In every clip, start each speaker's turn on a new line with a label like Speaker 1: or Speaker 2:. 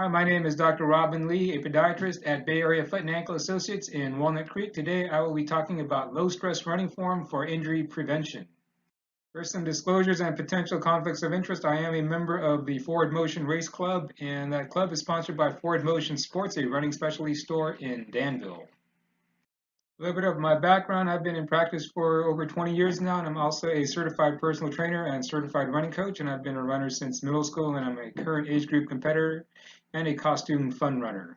Speaker 1: Hi, my name is Dr. Robin Lee, a podiatrist at Bay Area Foot and Ankle Associates in Walnut Creek. Today, I will be talking about low stress running form for injury prevention. First, some disclosures and potential conflicts of interest. I am a member of the Forward Motion Race Club, and that club is sponsored by Forward Motion Sports, a running specialty store in Danville. A little bit of my background: I've been in practice for over 20 years now, and I'm also a certified personal trainer and certified running coach, and I've been a runner since middle school, and I'm a current age group competitor and a costume fun runner.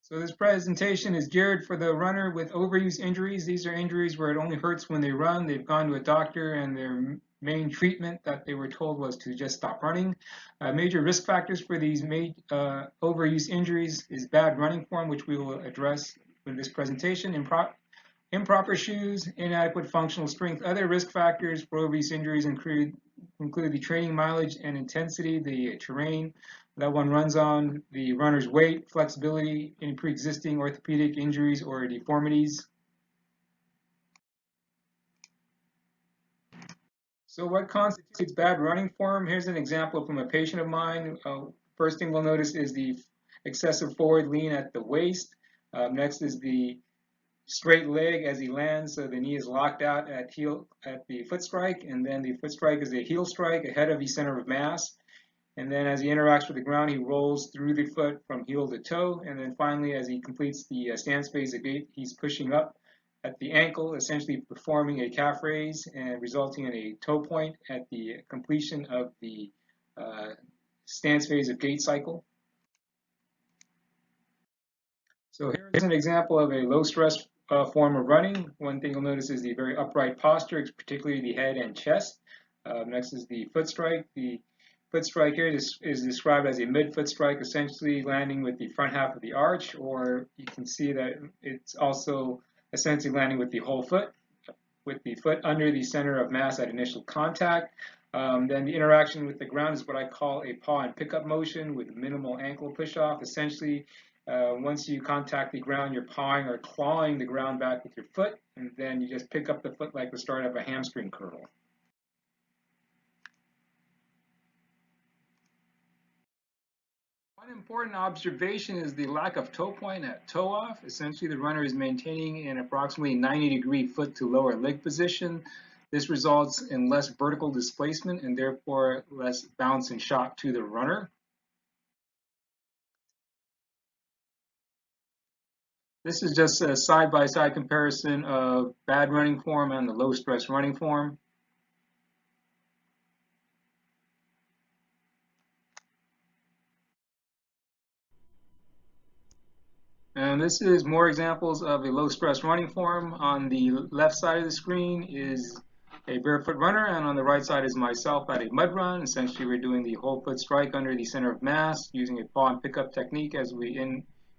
Speaker 1: So this presentation is geared for the runner with overuse injuries. These are injuries where it only hurts when they run. They've gone to a doctor and their main treatment that they were told was to just stop running. Major risk factors for these overuse injuries is bad running form, which we will address in this presentation, improper shoes, inadequate functional strength. Other risk factors for overuse injuries include the training mileage and intensity, the terrain that one runs on, the runner's weight, flexibility, any pre-existing orthopedic injuries or deformities. So what constitutes bad running form? Here's an example from a patient of mine. First thing we'll notice is the excessive forward lean at the waist. Next is the straight leg as he lands, so the knee is locked out at the foot strike, and then the foot strike is a heel strike ahead of the center of mass. And then as he interacts with the ground, he rolls through the foot from heel to toe. And then finally, as he completes the stance phase of gait, he's pushing up at the ankle, essentially performing a calf raise and resulting in a toe point at the completion of the stance phase of gait cycle. So here's an example of a low stress form of running. One thing you'll notice is the very upright posture, particularly the head and chest. Next is the foot strike. The foot strike here is described as a mid-foot strike, essentially landing with the front half of the arch, or you can see that it's also essentially landing with the whole foot, with the foot under the center of mass at initial contact. Then the interaction with the ground is what I call a paw and pickup motion with minimal ankle push-off. Essentially, once you contact the ground, you're pawing or clawing the ground back with your foot, and then you just pick up the foot like the start of a hamstring curl. One important observation is the lack of toe point at toe off. Essentially, the runner is maintaining an approximately 90-degree foot to lower leg position. This results in less vertical displacement and therefore less bounce and shock to the runner. This is just a side-by-side comparison of bad running form and the low stress running form. And this is more examples of a low stress running form. On the left side of the screen is a barefoot runner, and on the right side is myself at a mud run. Essentially, we're doing the whole foot strike under the center of mass using a paw and pickup technique as we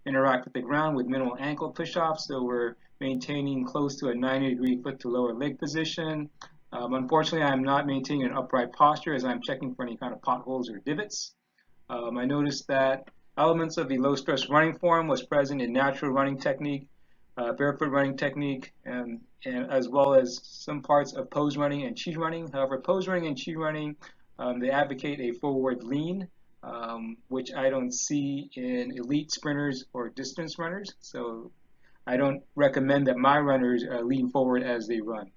Speaker 1: interact with the ground with minimal ankle push-off. So we're maintaining close to a 90-degree foot to lower leg position. Unfortunately, I'm not maintaining an upright posture as I'm checking for any kind of potholes or divots. I noticed that elements of the low stress running form was present in natural running technique, barefoot running technique, and as well as some parts of pose running and chi running. However, pose running and chi running, they advocate a forward lean, which I don't see in elite sprinters or distance runners. So I don't recommend that my runners lean forward as they run.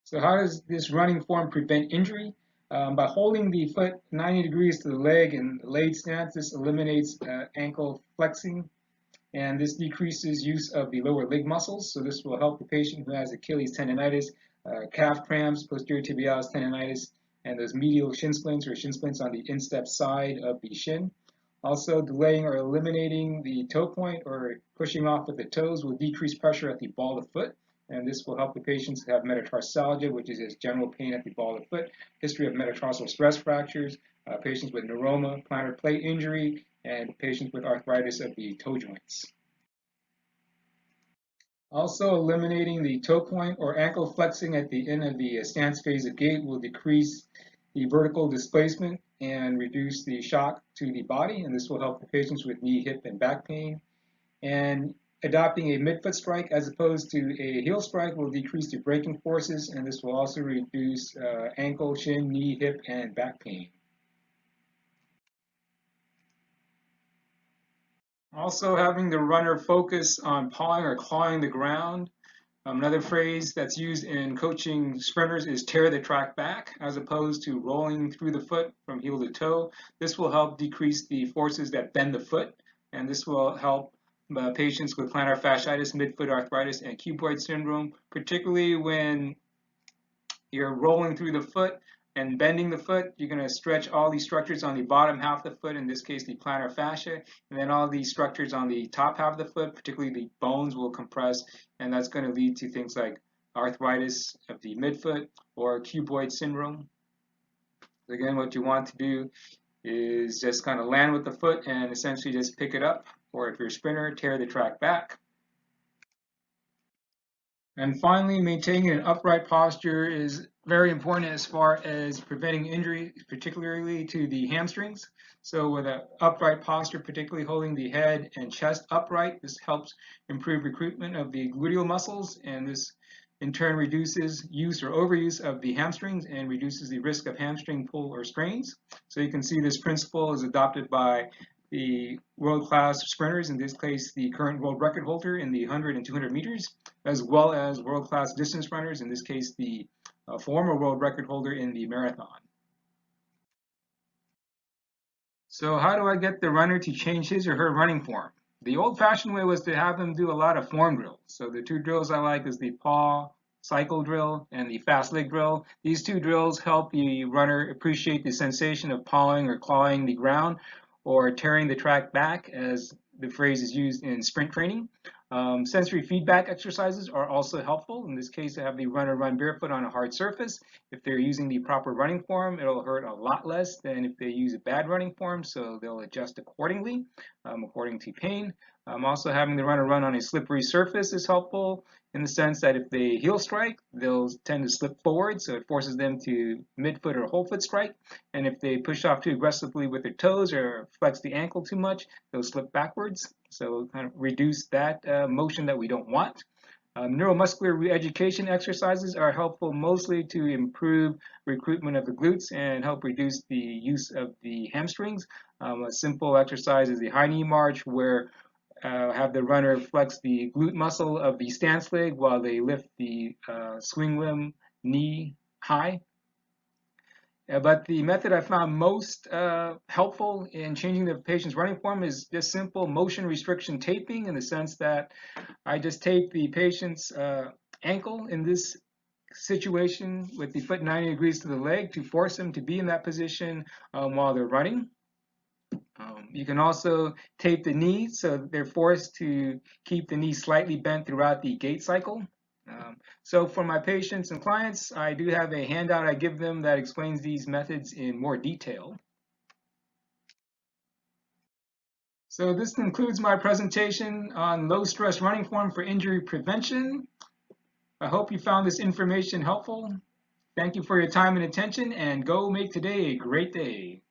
Speaker 1: So how does this running form prevent injury? By holding the foot 90 degrees to the leg in laid stance, this eliminates ankle flexing, and this decreases use of the lower leg muscles. So this will help the patient who has Achilles tendonitis, calf cramps, posterior tibialis tendonitis, and those medial shin splints or shin splints on the instep side of the shin. Also, delaying or eliminating the toe point or pushing off with the toes will decrease pressure at the ball of foot. And this will help the patients have metatarsalgia, which is just general pain at the ball of foot, history of metatarsal stress fractures, patients with neuroma, plantar plate injury, and patients with arthritis of the toe joints. Also, eliminating the toe point or ankle flexing at the end of the stance phase of gait will decrease the vertical displacement and reduce the shock to the body, and this will help the patients with knee, hip, and back pain. And adopting a midfoot strike as opposed to a heel strike will decrease the braking forces, and this will also reduce ankle, shin, knee, hip, and back pain. Also having the runner focus on pawing or clawing the ground. Another phrase that's used in coaching sprinters is tear the track back, as opposed to rolling through the foot from heel to toe. This will help decrease the forces that bend the foot, and this will help patients with plantar fasciitis, midfoot arthritis, and cuboid syndrome, particularly when you're rolling through the foot and bending the foot. You're going to stretch all these structures on the bottom half of the foot, in this case the plantar fascia, and then all these structures on the top half of the foot, particularly the bones, will compress, and that's going to lead to things like arthritis of the midfoot or cuboid syndrome. Again, what you want to do is just kind of land with the foot and essentially just pick it up, or if you're a sprinter, tear the track back. And finally, maintaining an upright posture is very important as far as preventing injury, particularly to the hamstrings. So with an upright posture, particularly holding the head and chest upright, this helps improve recruitment of the gluteal muscles, and this in turn reduces use or overuse of the hamstrings and reduces the risk of hamstring pull or strains. So you can see this principle is adopted by the world-class sprinters, in this case the current world record holder in the 100 and 200 meters, as well as world-class distance runners, in this case the former world record holder in the marathon. So how do I get the runner to change his or her running form? The old-fashioned way was to have them do a lot of form drills. So the two drills I like is the paw cycle drill and the fast leg drill. These two drills help the runner appreciate the sensation of pawing or clawing the ground, or tearing the track back, as the phrase is used in sprint training. Sensory feedback exercises are also helpful. In this case, I have the runner run barefoot on a hard surface. If they're using the proper running form, it'll hurt a lot less than if they use a bad running form, so they'll adjust accordingly, according to pain. Also, having the runner run on a slippery surface is helpful, in the sense that if they heel strike, they'll tend to slip forward, so it forces them to midfoot or whole foot strike. And if they push off too aggressively with their toes or flex the ankle too much, they'll slip backwards. So kind of reduce that motion that we don't want. Neuromuscular re-education exercises are helpful mostly to improve recruitment of the glutes and help reduce the use of the hamstrings. A simple exercise is the high knee march, where have the runner flex the glute muscle of the stance leg while they lift the swing limb knee high. But the method I found most helpful in changing the patient's running form is just simple motion restriction taping, in the sense that I just tape the patient's ankle in this situation with the foot 90 degrees to the leg to force them to be in that position while they're running. You can also tape the knee so they're forced to keep the knee slightly bent throughout the gait cycle. So for my patients and clients, I do have a handout I give them that explains these methods in more detail. So this concludes my presentation on low stress running form for injury prevention. I hope you found this information helpful. Thank you for your time and attention, and go make today a great day.